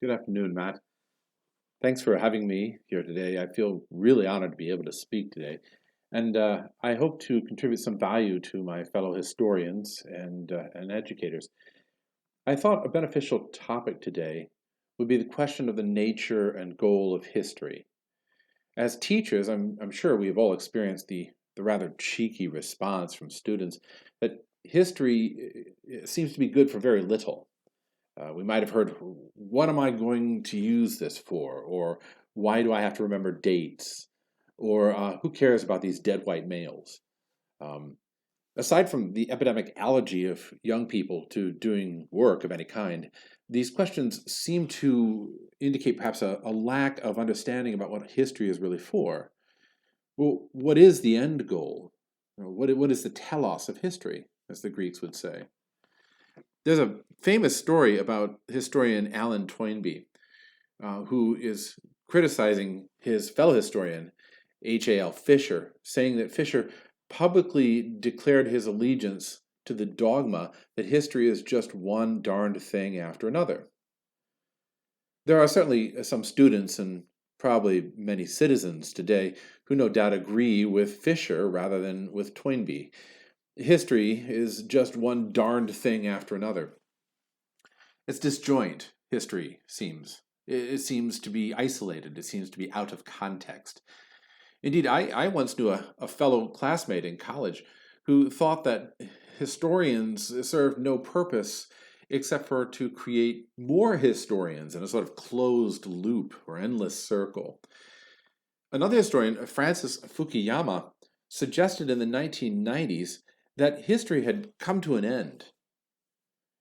Good afternoon, Matt. Thanks for having me here today. I feel really honored to be able to speak today. And I hope to contribute some value to my fellow historians and educators. I thought a beneficial topic today would be the question of the nature and goal of history. As teachers, I'm sure we have all experienced the rather cheeky response from students that history seems to be good for very little. We might have heard, what am I going to use this for? Or why do I have to remember dates? Or who cares about these dead white males? Um, Aside from the epidemic allergy of young people to doing work of any kind, these questions seem to indicate perhaps a lack of understanding about what history is really for. Well, what is the end goal? What is the telos of history, as the Greeks would say? There's a famous story about historian Alan Toynbee, who is criticizing his fellow historian, H.A.L. Fisher, saying that Fisher publicly declared his allegiance to the dogma that history is just one darned thing after another. There are certainly some students and probably many citizens today who no doubt agree with Fisher rather than with Toynbee. History is just one darned thing after another. It's disjoint, history seems. It seems to be isolated, it seems to be out of context. Indeed, I once knew a fellow classmate in college who thought that historians served no purpose except for to create more historians in a sort of closed loop or endless circle. Another historian, Francis Fukuyama, suggested in the 1990s that history had come to an end.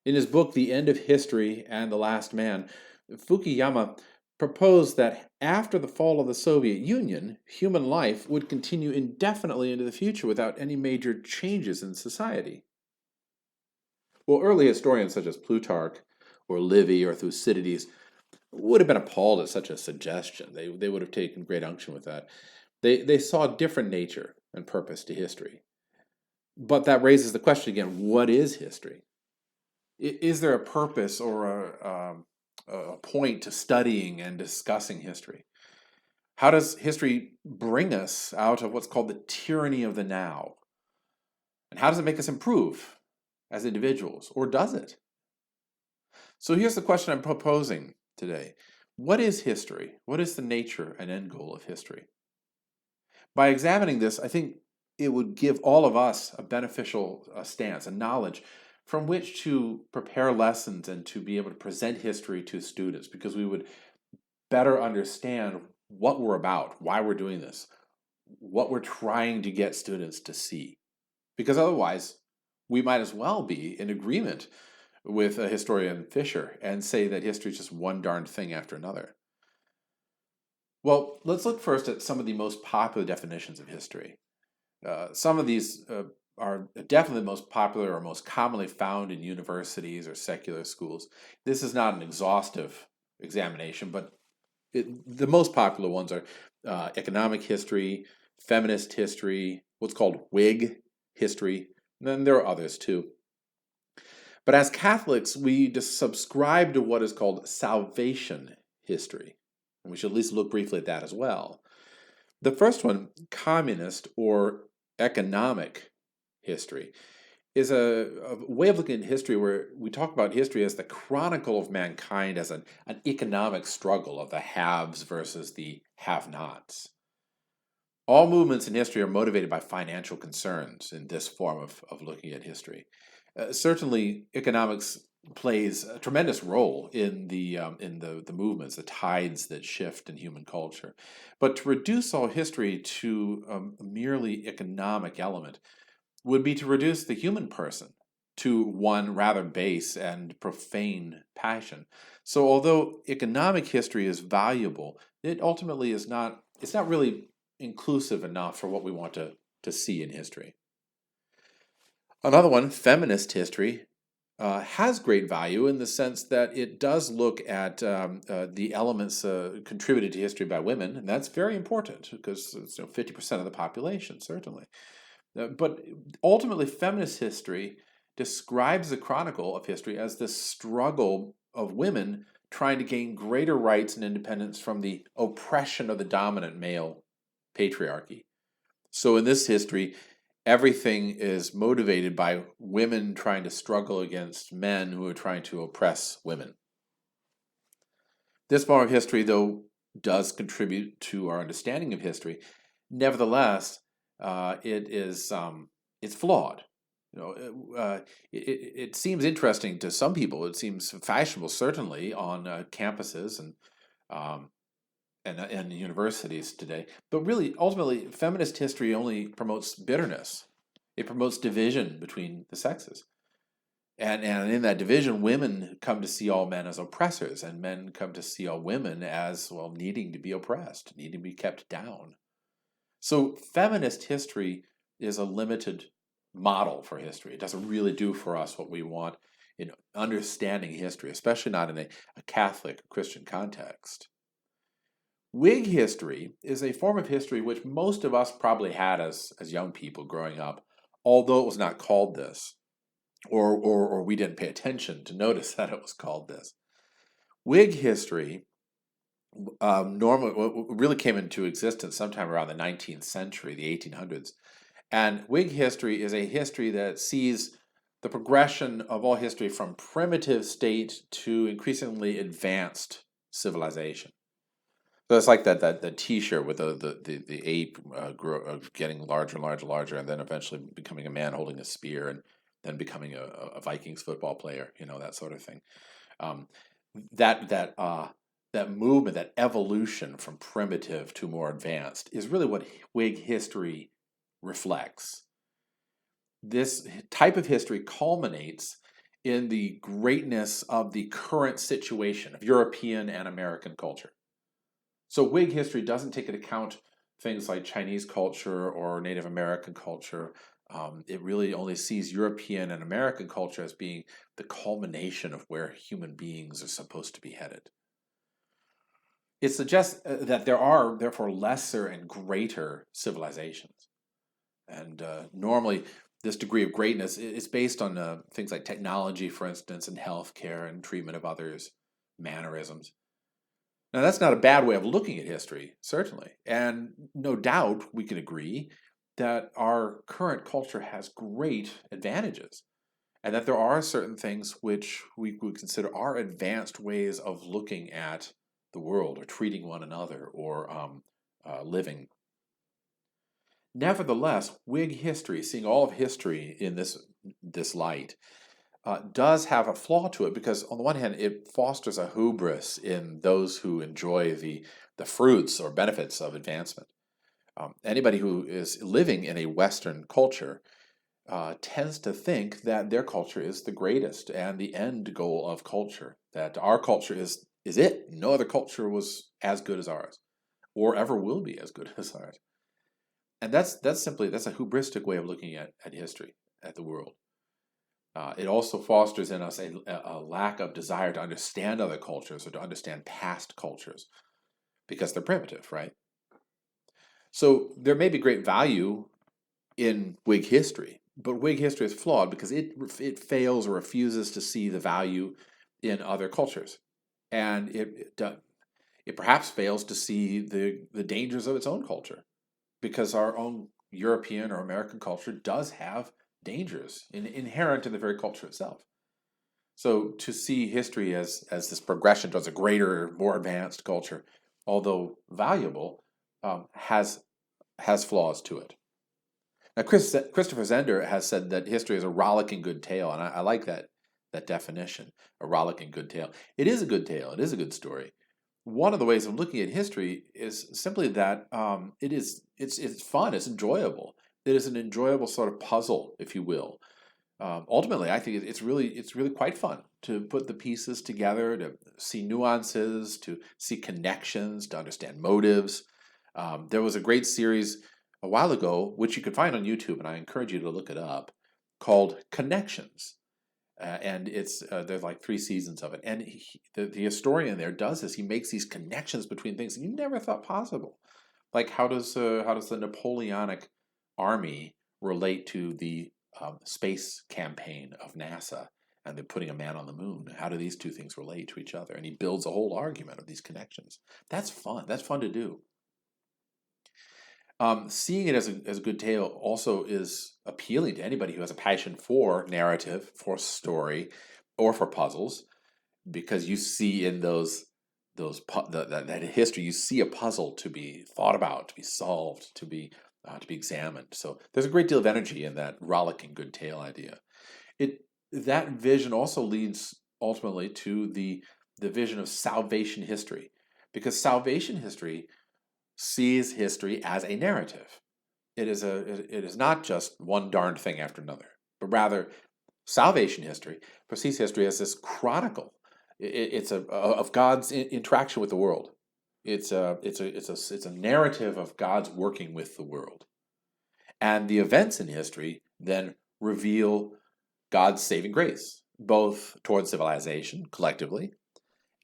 In his book, The End of History and the Last Man, Fukuyama proposed that after the fall of the Soviet Union, human life would continue indefinitely into the future without any major changes in society. Well, early historians such as Plutarch or Livy or Thucydides would have been appalled at such a suggestion. They would have taken great unction with that. They saw a different nature and purpose to history. But that raises the question again, what is history? Is there a purpose or a point to studying and discussing history? How does history bring us out of what's called the tyranny of the now? And how does it make us improve as individuals, or does it? So here's the question I'm proposing today. What is history? What is the nature and end goal of history? By examining this, I think it would give all of us a beneficial stance, a knowledge from which to prepare lessons and to be able to present history to students, because we would better understand what we're about, why we're doing this, what we're trying to get students to see. Because otherwise, we might as well be in agreement with a historian Fisher and say that history is just one darned thing after another. Well, let's look first at some of the most popular definitions of history. Some of these are definitely the most popular or most commonly found in universities or secular schools. This is not an exhaustive examination, but the most popular ones are economic history, feminist history, what's called Whig history, and then there are others too. But as Catholics, we just subscribe to what is called salvation history. And we should at least look briefly at that as well. The first one, communist or economic history, is a way of looking at history where we talk about history as the chronicle of mankind as an economic struggle of the haves versus the have-nots. All movements in history are motivated by financial concerns in this form of looking at history. Certainly, economics plays a tremendous role in the movements, the tides that shift in human culture. But to reduce all history to a merely economic element would be to reduce the human person to one rather base and profane passion. So although economic history is valuable, it ultimately is not, it's not really inclusive enough for what we want to see in history. Another one, feminist history, has great value in the sense that it does look at the elements contributed to history by women, and that's very important because it's 50% of the population, certainly. But ultimately, feminist history describes the chronicle of history as the struggle of women trying to gain greater rights and independence from the oppression of the dominant male patriarchy. So in this history, everything is motivated by women trying to struggle against men who are trying to oppress women. This form of history, though, does contribute to our understanding of history. Nevertheless, it's flawed. It seems interesting to some people. It seems fashionable, certainly, on campuses um, and universities today. But really, ultimately, feminist history only promotes bitterness. It promotes division between the sexes. And in that division, women come to see all men as oppressors, and men come to see all women as, well, needing to be oppressed, needing to be kept down. So feminist history is a limited model for history. It doesn't really do for us what we want in understanding history, especially not in a Catholic Christian context. Whig history is a form of history which most of us probably had as young people growing up, although it was not called this, or we didn't pay attention to notice that it was called this. Whig history normally really came into existence sometime around the 19th century, the 1800s. And Whig history is a history that sees the progression of all history from primitive state to increasingly advanced civilization. So it's like that T-shirt with the ape getting larger and larger and larger, and then eventually becoming a man holding a spear, and then becoming a Vikings football player, that sort of thing. Um, that movement, that evolution from primitive to more advanced, is really what Whig history reflects. This type of history culminates in the greatness of the current situation of European and American culture. So Whig history doesn't take into account things like Chinese culture or Native American culture. It really only sees European and American culture as being the culmination of where human beings are supposed to be headed. It suggests that there are, therefore, lesser and greater civilizations. And normally, this degree of greatness is based on things like technology, for instance, and healthcare and treatment of others, mannerisms. Now, that's not a bad way of looking at history, certainly. And no doubt we can agree that our current culture has great advantages, and that there are certain things which we would consider are advanced ways of looking at the world or treating one another or living. Nevertheless, Whig history, seeing all of history in this light, does have a flaw to it, because on the one hand, it fosters a hubris in those who enjoy the fruits or benefits of advancement. Anybody who is living in a Western culture tends to think that their culture is the greatest and the end goal of culture, that our culture is it. No other culture was as good as ours, or ever will be as good as ours. And that's a hubristic way of looking at history, at the world. It also fosters in us a lack of desire to understand other cultures or to understand past cultures, because they're primitive, right? So there may be great value in Whig history, but Whig history is flawed because it fails or refuses to see the value in other cultures, and it perhaps fails to see the dangers of its own culture, because our own European or American culture does have dangers inherent in the very culture itself. So to see history as this progression towards a greater, more advanced culture, although valuable, has flaws to it. Now, Christopher Zender has said that history is a rollicking good tale, and I like that definition, a rollicking good tale. It is a good tale. It is a good story. One of the ways of looking at history is simply that it's fun. It's enjoyable. It is an enjoyable sort of puzzle, if you will. Ultimately, I think it's really quite fun to put the pieces together, to see nuances, to see connections, to understand motives. There was a great series a while ago, which you can find on YouTube, and I encourage you to look it up, called Connections. And there's like 3 seasons of it. And the historian there does this. He makes these connections between things that you never thought possible. Like how does the Napoleonic army relate to the space campaign of NASA? and they're putting a man on the moon. How do these two things relate to each other? And he builds a whole argument of these connections. That's fun. That's fun to do. Seeing it as a good tale also is appealing to anybody who has a passion for narrative, for story, or for puzzles, because you see in that history, you see a puzzle to be thought about, to be solved, to be examined. So there's a great deal of energy in that rollicking good tale idea. That vision also leads ultimately to the vision of salvation history, because salvation history sees history as a narrative. It is not just one darned thing after another, but rather salvation history perceives history as this chronicle. It's of God's interaction with the world. It's a narrative of God's working with the world, and the events in history then reveal God's saving grace, both towards civilization collectively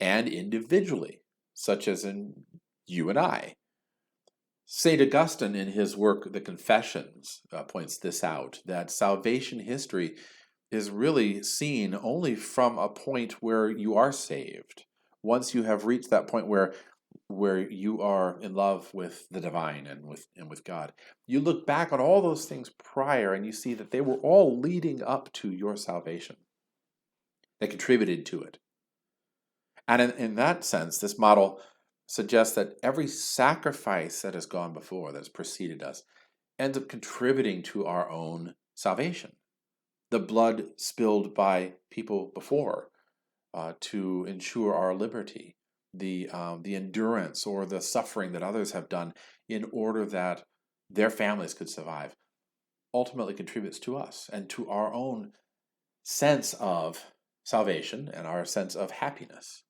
and individually, such as in you and I. St. Augustine, in his work, The Confessions, points this out, that salvation history is really seen only from a point where you are saved. Once you have reached that point where you are in love with the divine and with God, you look back on all those things prior and you see that they were all leading up to your salvation. They contributed to it. And in that sense, this model suggests that every sacrifice that has gone before, that has preceded us, ends up contributing to our own salvation. The blood spilled by people before to ensure our liberty, the endurance or the suffering that others have done in order that their families could survive, ultimately contributes to us and to our own sense of salvation and our sense of happiness.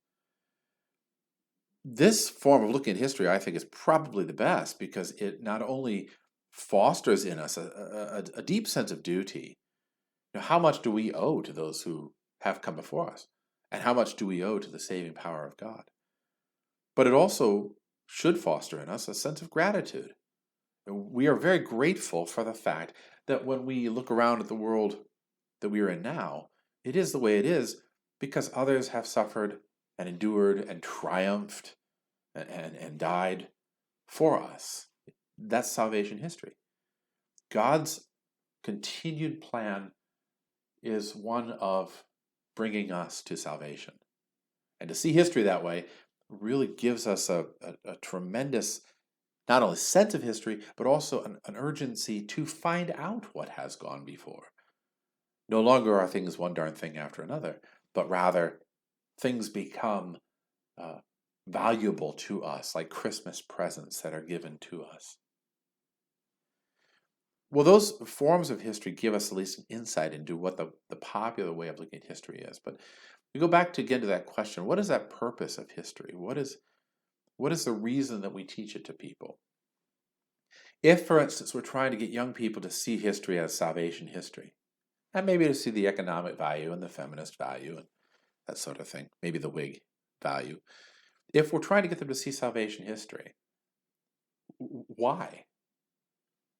This form of looking at history, I think, is probably the best because it not only fosters in us a deep sense of duty. How much do we owe to those who have come before us? And how much do we owe to the saving power of God? But it also should foster in us a sense of gratitude. We are very grateful for the fact that when we look around at the world that we are in now, it is the way it is because others have suffered and endured and triumphed and died for us. That's salvation history. God's continued plan is one of bringing us to salvation. And to see history that way really gives us a tremendous, not only sense of history, but also an urgency to find out what has gone before. No longer are things one darn thing after another, but rather things become valuable to us, like Christmas presents that are given to us. Well, those forms of history give us at least an insight into what the popular way of looking at history is. But we go back again to that question: what is that purpose of history? What is the reason that we teach it to people? If, for instance, we're trying to get young people to see history as salvation history, and maybe to see the economic value and the feminist value and that sort of thing, maybe the Whig value. If we're trying to get them to see salvation history, why?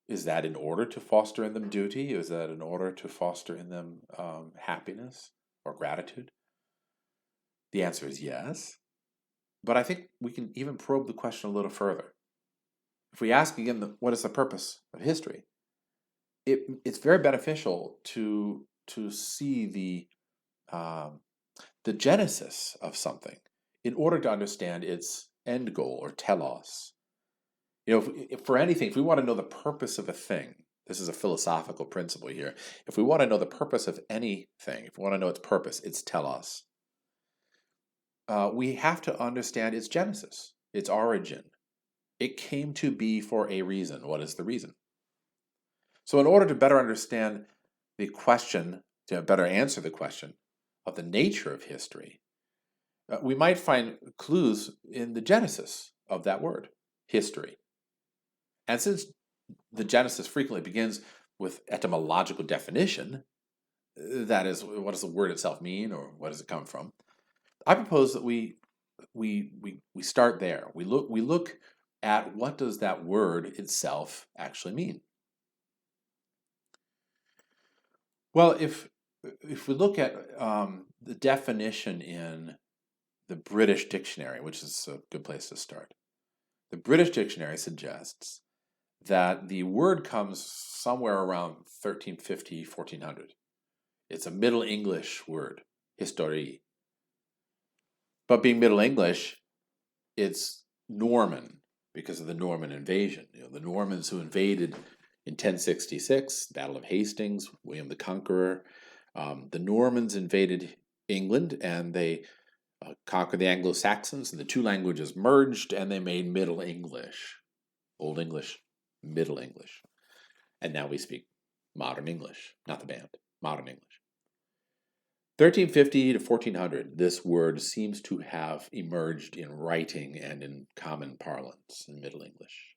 Is that in order to foster in them duty? Is that in order to foster in them happiness or gratitude? The answer is yes. But I think we can even probe the question a little further. If we ask again, what is the purpose of history? It's very beneficial to see the genesis of something in order to understand its end goal or telos. If for anything, if we want to know the purpose of a thing, this is a philosophical principle here. If we want to know the purpose of anything, if we want to know its purpose, its telos, we have to understand its genesis, its origin. It came to be for a reason. What is the reason? So in order to better understand the question, to better answer the question of the nature of history, we might find clues in the genesis of that word, history. And since the genesis frequently begins with etymological definition, that is, what does the word itself mean, or what does it come from? I propose that we start there. We look at what does that word itself actually mean. Well, if if we look at the definition in the British Dictionary, which is a good place to start, the British Dictionary suggests that the word comes somewhere around 1350, 1400. It's a Middle English word, history. But being Middle English, it's Norman because of the Norman invasion. The Normans who invaded in 1066, Battle of Hastings, William the Conqueror. The Normans invaded England and they conquered the Anglo-Saxons, and the two languages merged and they made Middle English. Old English, Middle English. And now we speak modern English, not the band, modern English. 1350 to 1400, this word seems to have emerged in writing and in common parlance in Middle English.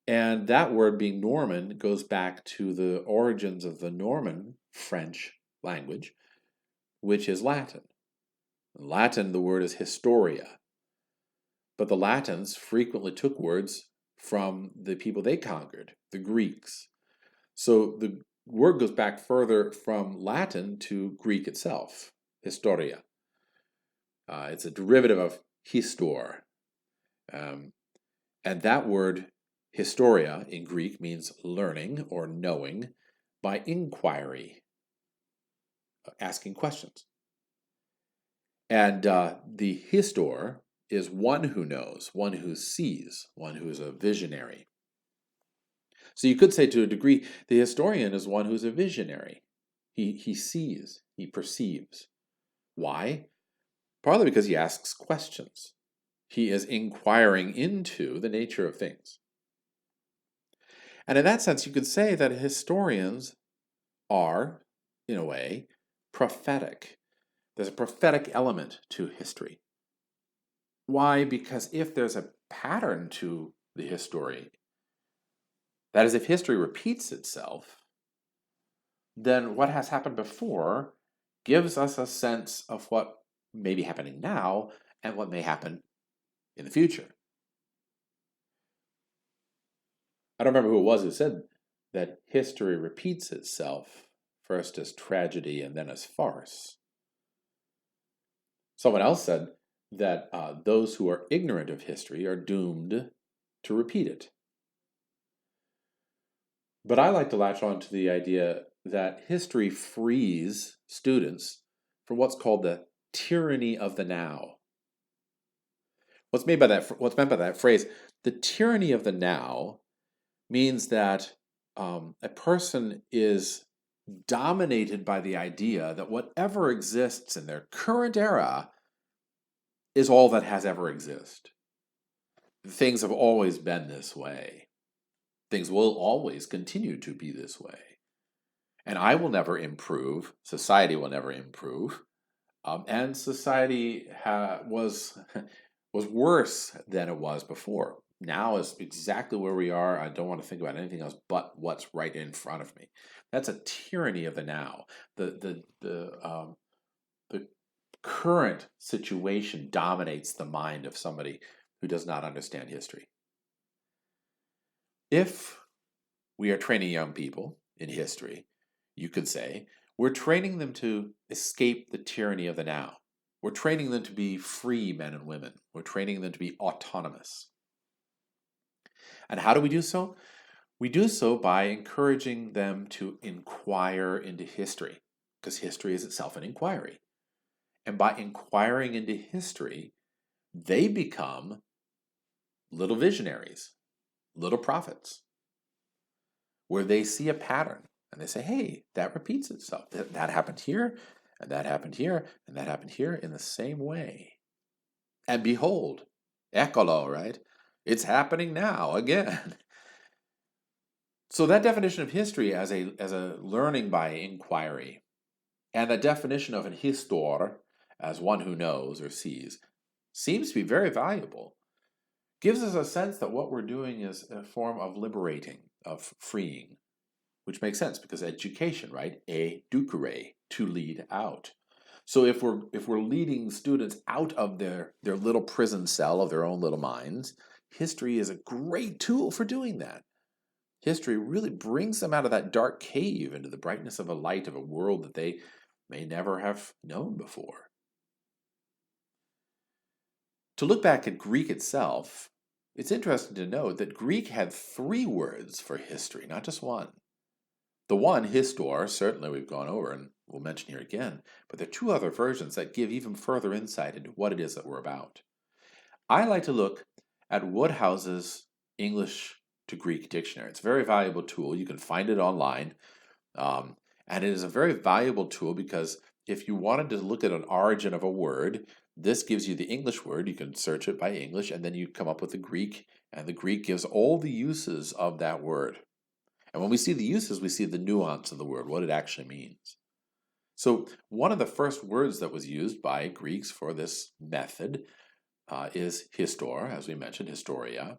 And that word, being Norman, goes back to the origins of the Norman French language, which is Latin. In Latin, the word is historia. But the Latins frequently took words from the people they conquered, the Greeks. So the word goes back further from Latin to Greek itself, historia. It's a derivative of histor. And that word, historia, in Greek means learning or knowing by inquiry, asking questions. And the histor is one who knows, one who sees, one who is a visionary. So you could say to a degree, the historian is one who's a visionary. He sees, he perceives. Why? Partly because he asks questions. He is inquiring into the nature of things. And in that sense, you could say that historians are, in a way, prophetic. There's a prophetic element to history. Why? Because if there's a pattern to the history, that is, if history repeats itself, then what has happened before gives us a sense of what may be happening now and what may happen in the future. I don't remember who it was who said that history repeats itself, first as tragedy and then as farce. Someone else said that those who are ignorant of history are doomed to repeat it. But I like to latch on to the idea that history frees students from what's called the tyranny of the now. What's meant by that phrase, the tyranny of the now, means that a person is dominated by the idea that whatever exists in their current era is all that has ever existed. Things have always been this way. Things will always continue to be this way. And I will never improve. Society will never improve. And society was worse than it was before. Now is exactly where we are. I don't want to think about anything else but what's right in front of me. That's a tyranny of the now. The current situation dominates the mind of somebody who does not understand history. If we are training young people in history, you could say, we're training them to escape the tyranny of the now. We're training them to be free men and women. We're training them to be autonomous. And how do we do so? We do so by encouraging them to inquire into history, because history is itself an inquiry. And by inquiring into history, they become little visionaries, little prophets, where they see a pattern and they say, hey, that repeats itself. That happened here, and that happened here, and that happened here in the same way. And behold, écolo, right? It's happening now again. So that definition of history as a learning by inquiry, and the definition of an histor as one who knows or sees, seems to be very valuable. Gives us a sense that what we're doing is a form of liberating, of freeing, which makes sense because education, right? Educere, to lead out. So if we're leading students out of their little prison cell of their own little minds, history is a great tool for doing that. History really brings them out of that dark cave into the brightness of a light of a world that they may never have known before. To look back at Greek itself, it's interesting to note that Greek had three words for history, not just one. The one, histor, certainly we've gone over and we'll mention here again, but there are two other versions that give even further insight into what it is that we're about. I like to look at Woodhouse's English to Greek dictionary. It's a very valuable tool. You can find it online. Um, and it is a very valuable tool because if you wanted to look at an origin of a word, this gives you the English word. You can search it by English, and then you come up with the Greek, and the Greek gives all the uses of that word. And when we see the uses, we see the nuance of the word, what it actually means. So one of the first words that was used by Greeks for this method is histor, as we mentioned, historia.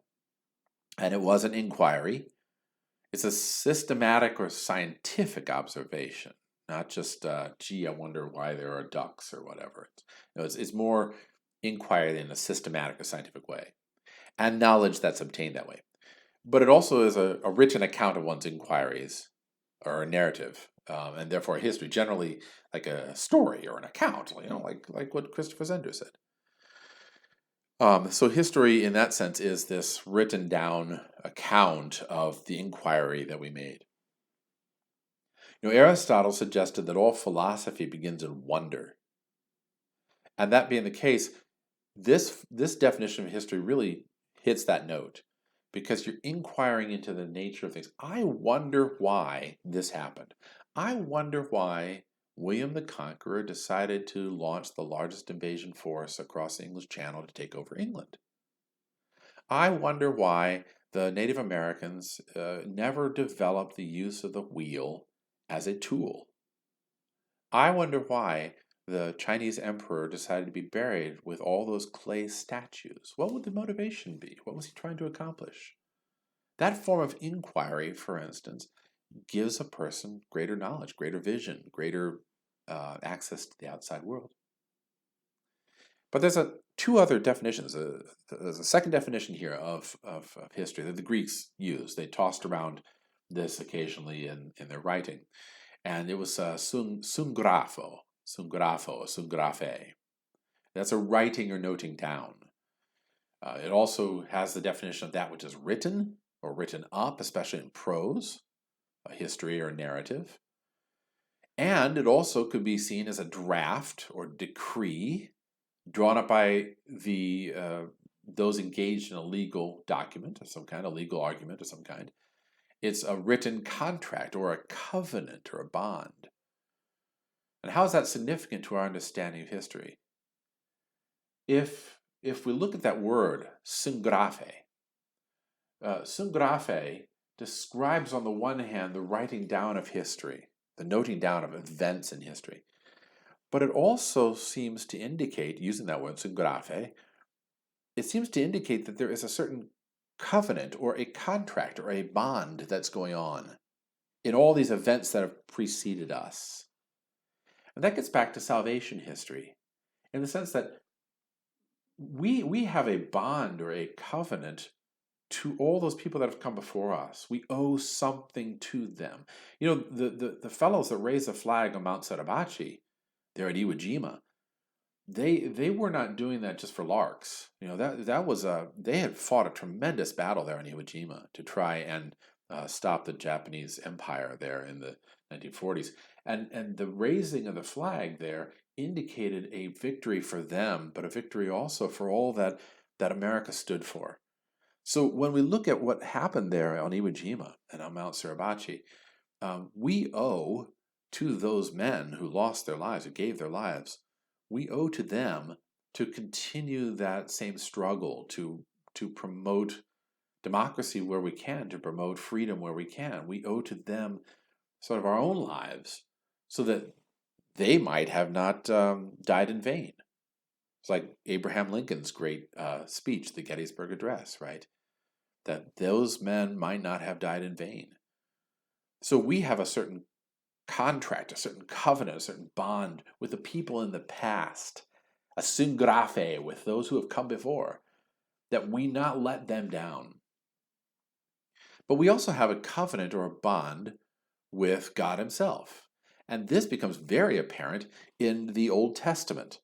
And it was an inquiry. It's a systematic or scientific observation, not just, gee, I wonder why there are ducks or whatever. It's more inquiry in a systematic or scientific way, and knowledge that's obtained that way. But it also is a written account of one's inquiries, or a narrative, and therefore a history, generally like a story or an account, like what Christopher Zender said. So history, in that sense, is this written down account of the inquiry that we made. Aristotle suggested that all philosophy begins in wonder. And that being the case, this definition of history really hits that note because you're inquiring into the nature of things. I wonder why this happened. I wonder why William the Conqueror decided to launch the largest invasion force across the English Channel to take over England. I wonder why the Native Americans never developed the use of the wheel as a tool. I wonder why the Chinese emperor decided to be buried with all those clay statues. What would the motivation be? What was he trying to accomplish? That form of inquiry, for instance, gives a person greater knowledge, greater vision, greater access to the outside world. But there's two other definitions. There's a second definition here of history that the Greeks used. They tossed around this occasionally in their writing. And it was sungrapho, sungraphe. That's a writing or noting down. It also has the definition of that which is written or written up, especially in prose, a history or a narrative. And it also could be seen as a draft or decree drawn up by those engaged in a legal document of some kind, a legal argument of some kind. It's a written contract or a covenant or a bond. And how is that significant to our understanding of history? If we look at that word, sungraphe describes on the one hand the writing down of history, the noting down of events in history. But it also seems to indicate, using that word, sungraphe, it seems to indicate that there is a certain covenant or a contract or a bond that's going on in all these events that have preceded us. And that gets back to salvation history in the sense that we have a bond or a covenant to all those people that have come before us. We owe something to them. The fellows that raised the flag on Mount Suribachi, there at Iwo Jima, they were not doing that just for larks. That was they had fought a tremendous battle there in Iwo Jima to try and stop the Japanese Empire there in the 1940s. And the raising of the flag there indicated a victory for them, but a victory also for all that America stood for. So when we look at what happened there on Iwo Jima and on Mount Suribachi, we owe to those men who lost their lives, who gave their lives, we owe to them to continue that same struggle to promote democracy where we can, to promote freedom where we can. We owe to them sort of our own lives so that they might have not died in vain. It's like Abraham Lincoln's great speech, the Gettysburg Address, right? That those men might not have died in vain. So we have a certain contract, a certain covenant, a certain bond with the people in the past, a sungraphe with those who have come before, that we not let them down. But we also have a covenant or a bond with God Himself. And this becomes very apparent in the Old Testament.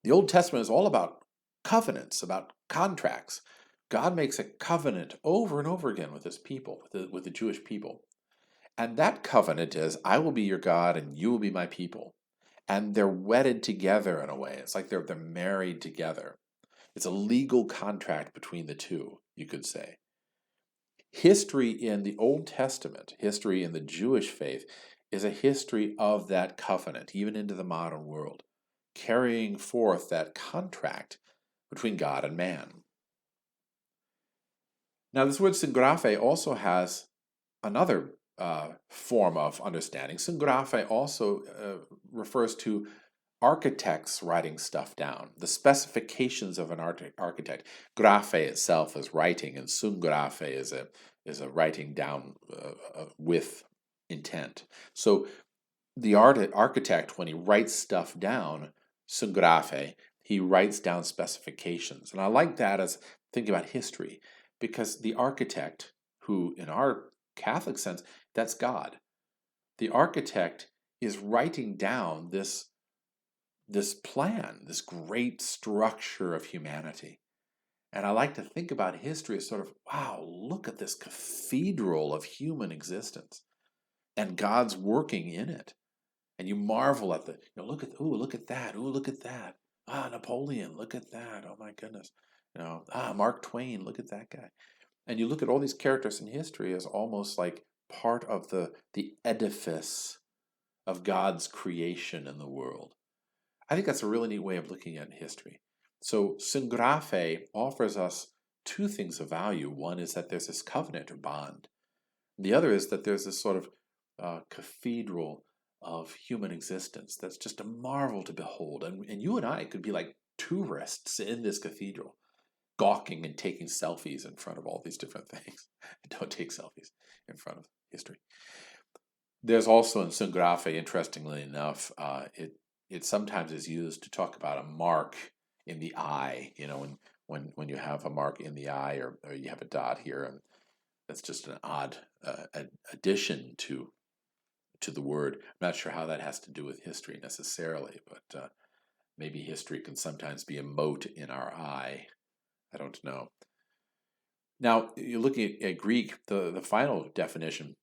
The Old Testament is all about covenants, about contracts. God makes a covenant over and over again with His people, with the Jewish people. And that covenant is, I will be your God and you will be my people. And they're wedded together in a way. It's like they're married together. It's a legal contract between the two, you could say. History in the Old Testament, history in the Jewish faith, is a history of that covenant, even into the modern world, carrying forth that contract between God and man. Now, this word syngrafe also has another form of understanding. Syngrafe also refers to architects writing stuff down, the specifications of an architect. Grafe itself is writing, and syngrafe is a writing down with intent. So the architect, when he writes stuff down, syngrafe, he writes down specifications. And I like that as thinking about history, because the architect, who in our Catholic sense, that's God. The architect is writing down this plan, this great structure of humanity. And I like to think about history as sort of, wow, look at this cathedral of human existence and God's working in it. And you marvel at look at that, look at that. Ah, Napoleon, look at that. Oh my goodness. Mark Twain, look at that guy. And you look at all these characters in history as almost like part of the edifice of God's creation in the world. I think that's a really neat way of looking at history. So syngrafe offers us two things of value. One is that there's this covenant or bond. The other is that there's this sort of cathedral of human existence that's just a marvel to behold. And you and I could be like tourists in this cathedral, gawking and taking selfies in front of all these different things. Don't take selfies in front of history. There's also in syngrafe, interestingly enough, it sometimes is used to talk about a mark in the eye. When you have a mark in the eye, or you have a dot here, and that's just an odd addition to the word. I'm not sure how that has to do with history necessarily, but maybe history can sometimes be a mote in our eye. I don't know. Now, you're looking at Greek, the final definition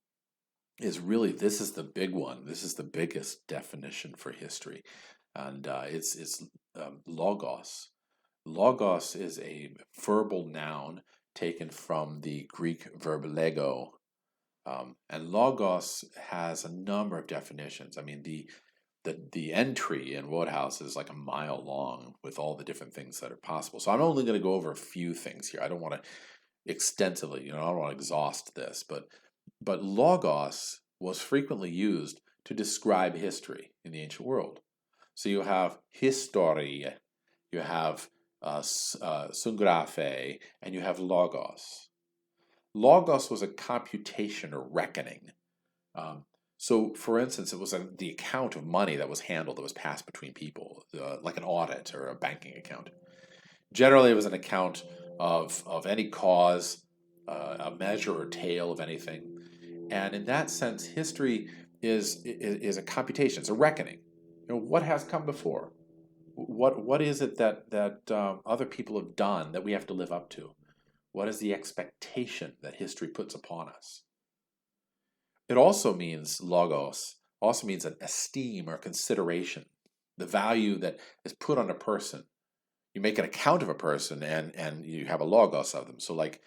is really, this is the big one. This is the biggest definition for history. And it's logos. Logos is a verbal noun taken from the Greek verb lego. And logos has a number of definitions. I mean, the entry in Wodehouse is like a mile long with all the different things that are possible. So I'm only going to go over a few things here. I don't want to extensively, I don't want to exhaust this, but logos was frequently used to describe history in the ancient world. So you have history, you have syngrafe, and you have logos. Logos was a computation or reckoning. So, for instance, it was the account of money that was handled, that was passed between people, like an audit or a banking account. Generally, it was an account of any cause, a measure or tale of anything. And in that sense, history is a computation, it's a reckoning. What has come before? What is it that other people have done that we have to live up to? What is the expectation that history puts upon us? It also means, logos, also means an esteem or consideration, the value that is put on a person. You make an account of a person and you have a logos of them. So like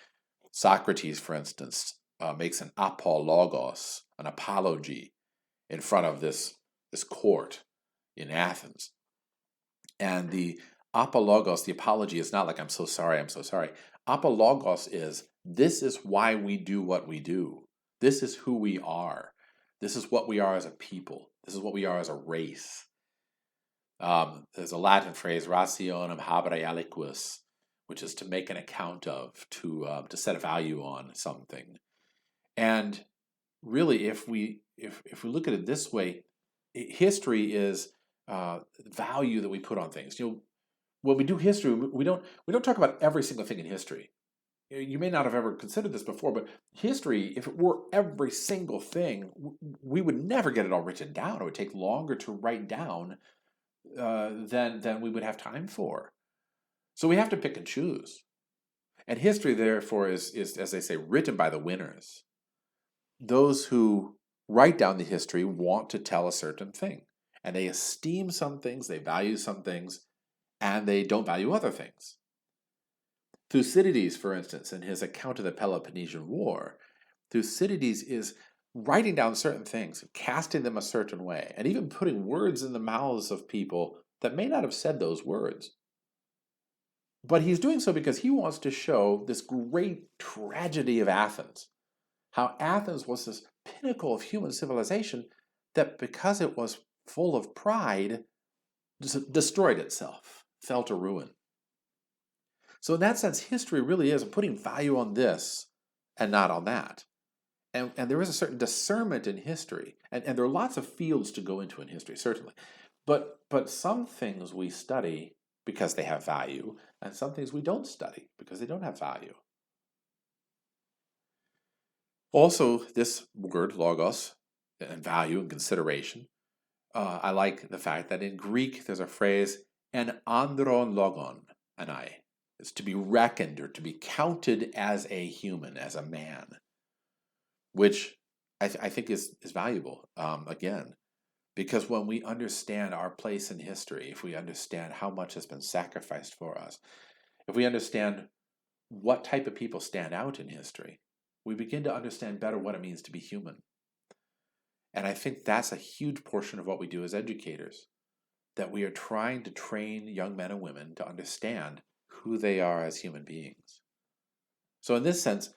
Socrates, for instance, makes an apologos, an apology, in front of this court in Athens. And the apologos, the apology, is not like, I'm so sorry, I'm so sorry. Apologos is, this is why we do what we do. This is who we are. This is what we are as a people. This is what we are as a race. There's a Latin phrase, rationem habere aliquis, which is to make an account of, to set a value on something. And really, if we look at it this way, history is value that we put on things. When we do history, we don't talk about every single thing in history. you may not have ever considered this before, but history, if it were every single thing, we would never get it all written down. It would take longer to write down than we would have time for. So we have to pick and choose. And history, therefore, is, as they say, written by the winners. Those who write down the history want to tell a certain thing. And they esteem some things, they value some things, and they don't value other things. Thucydides, for instance, in his account of the Peloponnesian War, Thucydides is writing down certain things, casting them a certain way, and even putting words in the mouths of people that may not have said those words. But he's doing so because he wants to show this great tragedy of Athens, how Athens was this pinnacle of human civilization that, because it was full of pride, destroyed itself, fell to ruin. So in that sense, history really is putting value on this and not on that. And there is a certain discernment in history. And there are lots of fields to go into in history, certainly. But some things we study because they have value, and some things we don't study because they don't have value. Also, this word, logos, and value and consideration, I like the fact that in Greek there's a phrase, en andron logon, anai. It's to be reckoned or to be counted as a human, as a man, which I think is valuable, again, because when we understand our place in history, if we understand how much has been sacrificed for us, if we understand what type of people stand out in history, we begin to understand better what it means to be human. And I think that's a huge portion of what we do as educators, that we are trying to train young men and women to understand who they are as human beings. So in this sense,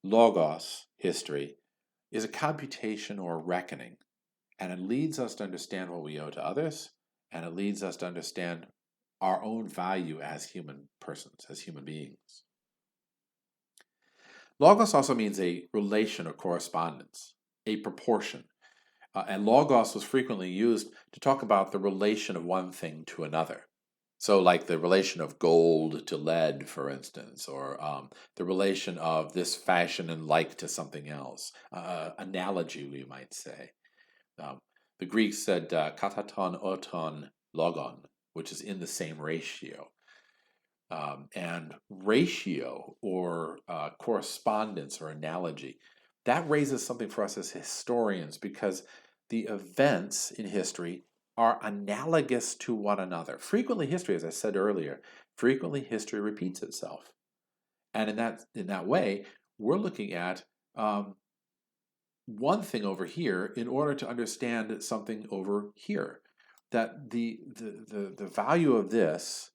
logos, history, is a computation or a reckoning, and it leads us to understand what we owe to others, and it leads us to understand our own value as human persons, as human beings. Logos also means a relation or correspondence, a proportion. And logos was frequently used to talk about the relation of one thing to another. So like the relation of gold to lead, for instance, or the relation of this fashion and like to something else. Analogy, we might say. The Greeks said kataton oton logon, which is in the same ratio. And ratio or correspondence or analogy, that raises something for us as historians, because the events in history are analogous to one another. Frequently history, as I said earlier, frequently history repeats itself. And in that way, we're looking at one thing over here in order to understand something over here. That the value of this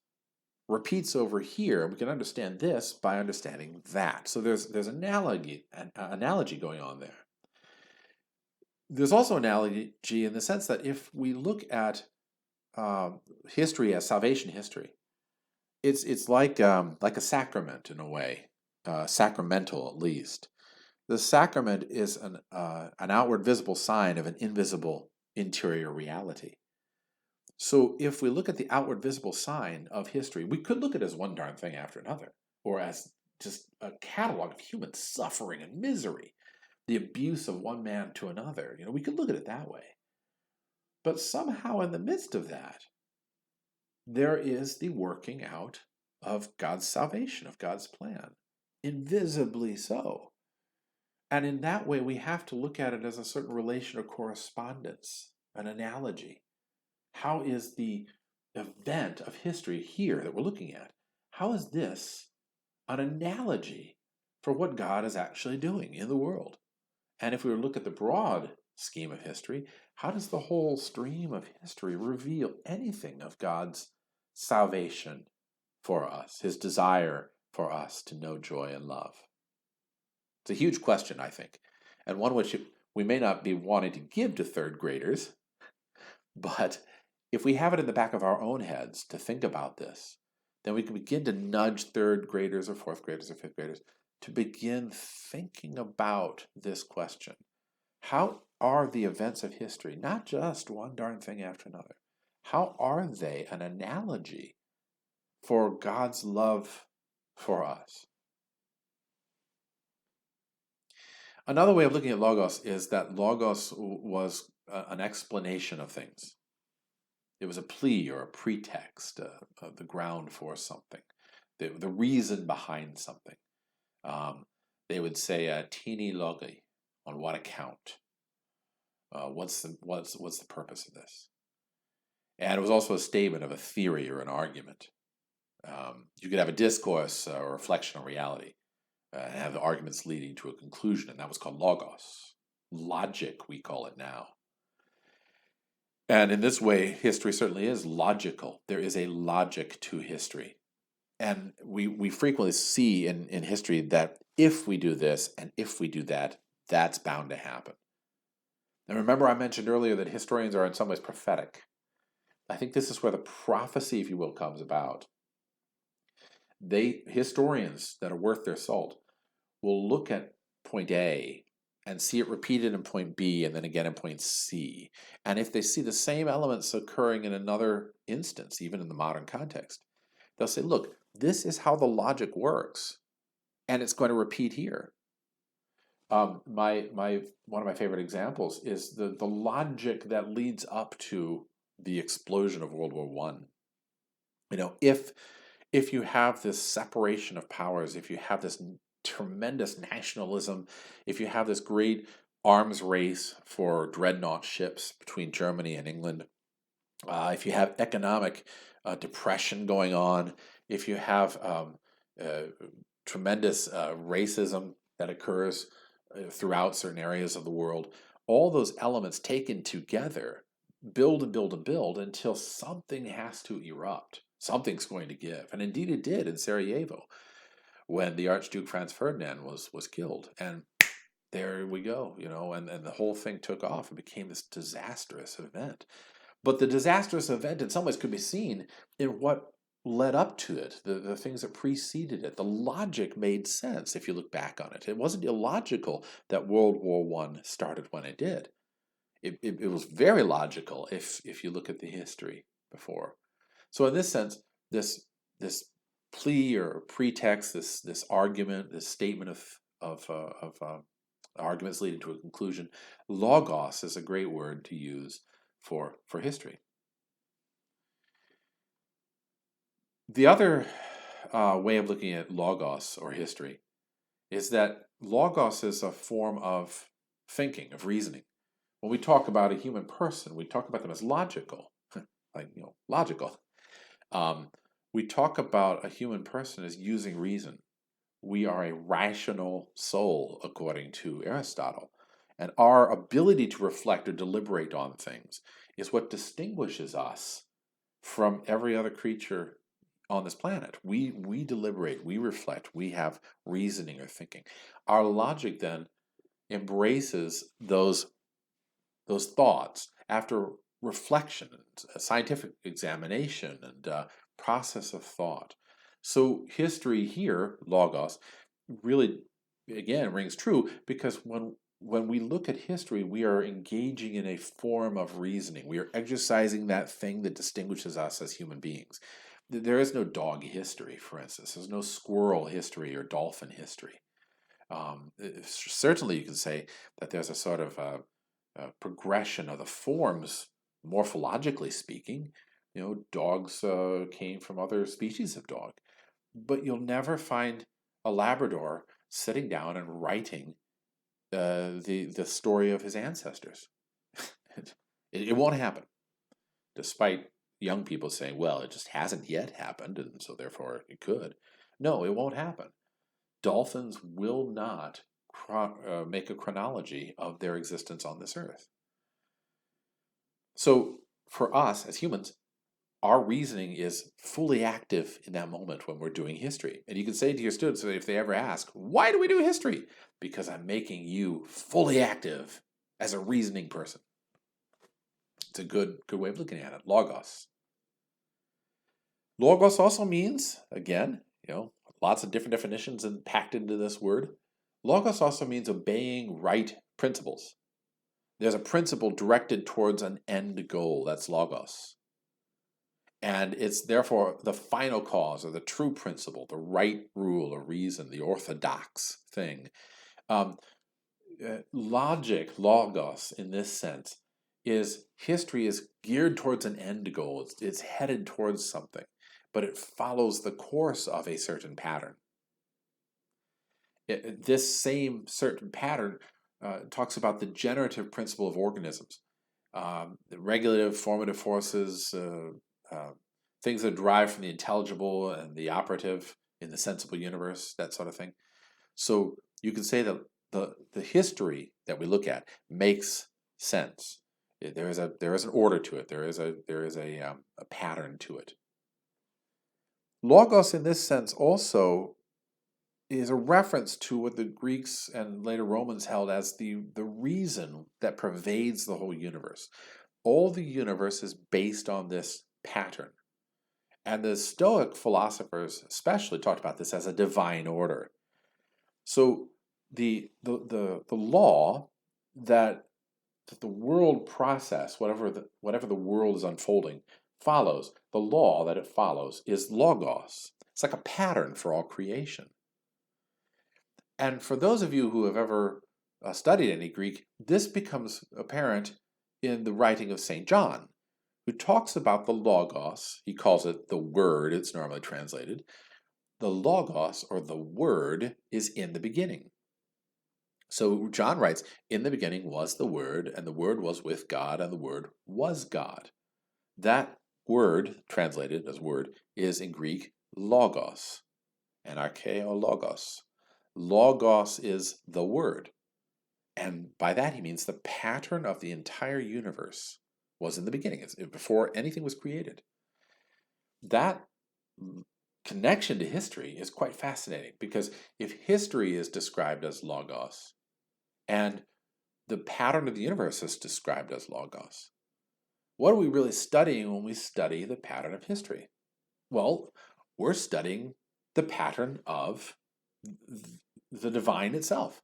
repeats over here, and we can understand this by understanding that. So there's an analogy going on there. There's also analogy in the sense that if we look at history as salvation history, it's like a sacrament in a way, sacramental at least. The sacrament is an outward visible sign of an invisible interior reality. So if we look at the outward visible sign of history, we could look at it as one darn thing after another, or as just a catalog of human suffering and misery, the abuse of one man to another. We could look at it that way. But somehow in the midst of that, there is the working out of God's salvation, of God's plan, invisibly so. And in that way, we have to look at it as a certain relation or correspondence, an analogy. How is the event of history here that we're looking at, how is this an analogy for what God is actually doing in the world? And if we look at the broad scheme of history, how does the whole stream of history reveal anything of God's salvation for us, his desire for us to know joy and love? It's a huge question, I think, and one which we may not be wanting to give to third graders, but if we have it in the back of our own heads to think about this, then we can begin to nudge third graders or fourth graders or fifth graders to begin thinking about this question. How are the events of history not just one darn thing after another? How are they an analogy for God's love for us? Another way of looking at logos is that logos was an explanation of things. It was a plea or a pretext, the ground for something, the reason behind something. They would say "tini logi," on what account? What's the purpose of this? And it was also a statement of a theory or an argument. You could have a discourse or reflection on reality, and have the arguments leading to a conclusion, and that was called logos. Logic, we call it now. And in this way, history certainly is logical. There is a logic to history. And we frequently see in history that if we do this and if we do that, that's bound to happen. And remember, I mentioned earlier that historians are in some ways prophetic. I think this is where the prophecy, if you will, comes about. Historians that are worth their salt will look at point A and see it repeated in point B and then again in point C. And if they see the same elements occurring in another instance, even in the modern context, they'll say, look, this is how the logic works, and it's going to repeat here. One of my favorite examples is the logic that leads up to the explosion of World War One. If you have this separation of powers, if you have this tremendous nationalism, if you have this great arms race for dreadnought ships between Germany and England, if you have economic depression going on, if you have tremendous racism that occurs throughout certain areas of the world, all those elements taken together build and build and build until something has to erupt. Something's going to give. And indeed it did in Sarajevo when the Archduke Franz Ferdinand was killed. And there we go, and the whole thing took off and became this disastrous event. But the disastrous event in some ways could be seen in what led up to it, the things that preceded it. The logic made sense if you look back on it. It wasn't illogical that World War One started when it did. It was very logical if you look at the history before. So in this sense, this plea or pretext, this argument, this statement of arguments leading to a conclusion, logos is a great word to use for history. The other way of looking at logos or history is that logos is a form of thinking, of reasoning. When we talk about a human person, we talk about them as logical, logical. We talk about a human person as using reason. We are a rational soul, according to Aristotle. And our ability to reflect or deliberate on things is what distinguishes us from every other creature on this planet. We deliberate, we reflect, we have reasoning or thinking. Our logic then embraces those thoughts after reflection, scientific examination, and process of thought. So history here, logos, really, again, rings true because when we look at history, we are engaging in a form of reasoning. We are exercising that thing that distinguishes us as human beings. There is no dog history, for instance. There's no squirrel history or dolphin history. Certainly, you can say that there's a sort of progression of the forms, morphologically speaking. Dogs came from other species of dog, but you'll never find a Labrador sitting down and writing the story of his ancestors. It won't happen, despite young people saying, well, it just hasn't yet happened, and so therefore it could. No, it won't happen. Dolphins will not make a chronology of their existence on this earth. So for us as humans, our reasoning is fully active in that moment when we're doing history. And you can say to your students, if they ever ask, why do we do history? Because I'm making you fully active as a reasoning person. It's a good way of looking at it. Logos. Logos also means, again, lots of different definitions packed into this word. Logos also means obeying right principles. There's a principle directed towards an end goal. That's logos. And it's therefore the final cause or the true principle, the right rule or reason, the orthodox thing. logic, logos, in this sense, is history is geared towards an end goal. It's headed towards something, but it follows the course of a certain pattern. This same certain pattern talks about the generative principle of organisms, the regulative, formative forces, things that derive from the intelligible and the operative in the sensible universe, that sort of thing. So you can say that the history that we look at makes sense. There is an order to it. There is a pattern to it. Logos, in this sense, also is a reference to what the Greeks and later Romans held as the reason that pervades the whole universe. All the universe is based on this pattern. And the Stoic philosophers especially talked about this as a divine order. So the law that the world process, whatever the world is unfolding, follows, the law that it follows is logos. It's like a pattern for all creation. And for those of you who have ever studied any Greek, this becomes apparent in the writing of St. John, who talks about the logos. He calls it the word, it's normally translated. The logos, or the word, is in the beginning. So John writes, in the beginning was the Word, and the Word was with God, and the Word was God. That word, translated as word, is in Greek logos, and archeo logos. Logos is the Word. And by that he means the pattern of the entire universe was in the beginning. It's before anything was created. That connection to history is quite fascinating, because if history is described as logos, and the pattern of the universe is described as logos, what are we really studying when we study the pattern of history? Well, we're studying the pattern of the divine itself.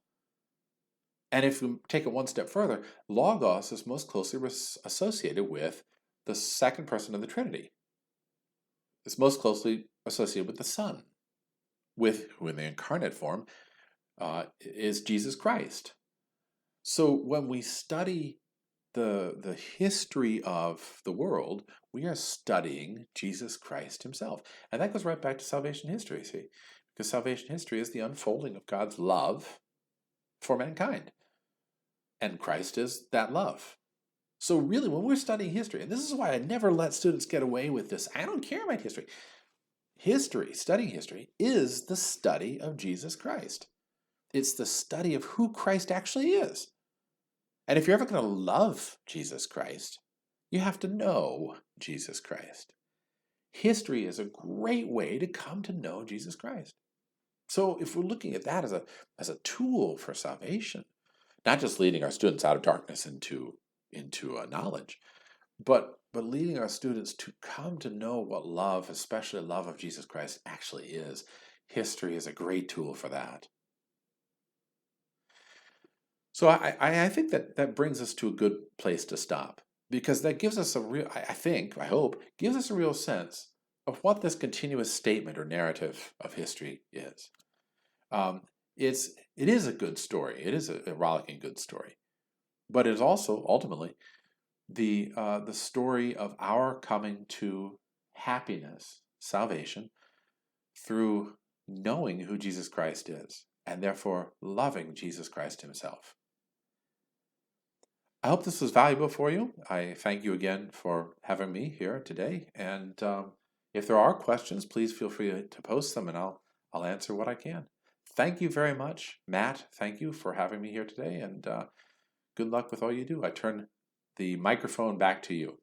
And if we take it one step further, logos is most closely associated with the second person of the Trinity. It's most closely associated with the Son, who in the incarnate form is Jesus Christ. So when we study the history of the world, we are studying Jesus Christ himself. And that goes right back to salvation history, see? Because salvation history is the unfolding of God's love for mankind. And Christ is that love. So really, when we're studying history, and this is why I never let students get away with this, I don't care about history. History, studying history, is the study of Jesus Christ. It's the study of who Christ actually is. And if you're ever going to love Jesus Christ, you have to know Jesus Christ. History is a great way to come to know Jesus Christ. So if we're looking at that as a tool for salvation, not just leading our students out of darkness into knowledge, but leading our students to come to know what love, especially love of Jesus Christ, actually is. History is a great tool for that. So I think that brings us to a good place to stop, because that gives us a real, I hope, gives us a real sense of what this continuous statement or narrative of history is. It is a good story. It is a rollicking good story, but it is also ultimately the story of our coming to happiness, salvation, through knowing who Jesus Christ is, and therefore loving Jesus Christ himself. I hope this was valuable for you. I thank you again for having me here today. And if there are questions, please feel free to post them, and I'll answer what I can. Thank you very much, Matt. Thank you for having me here today, and good luck with all you do. I turn the microphone back to you.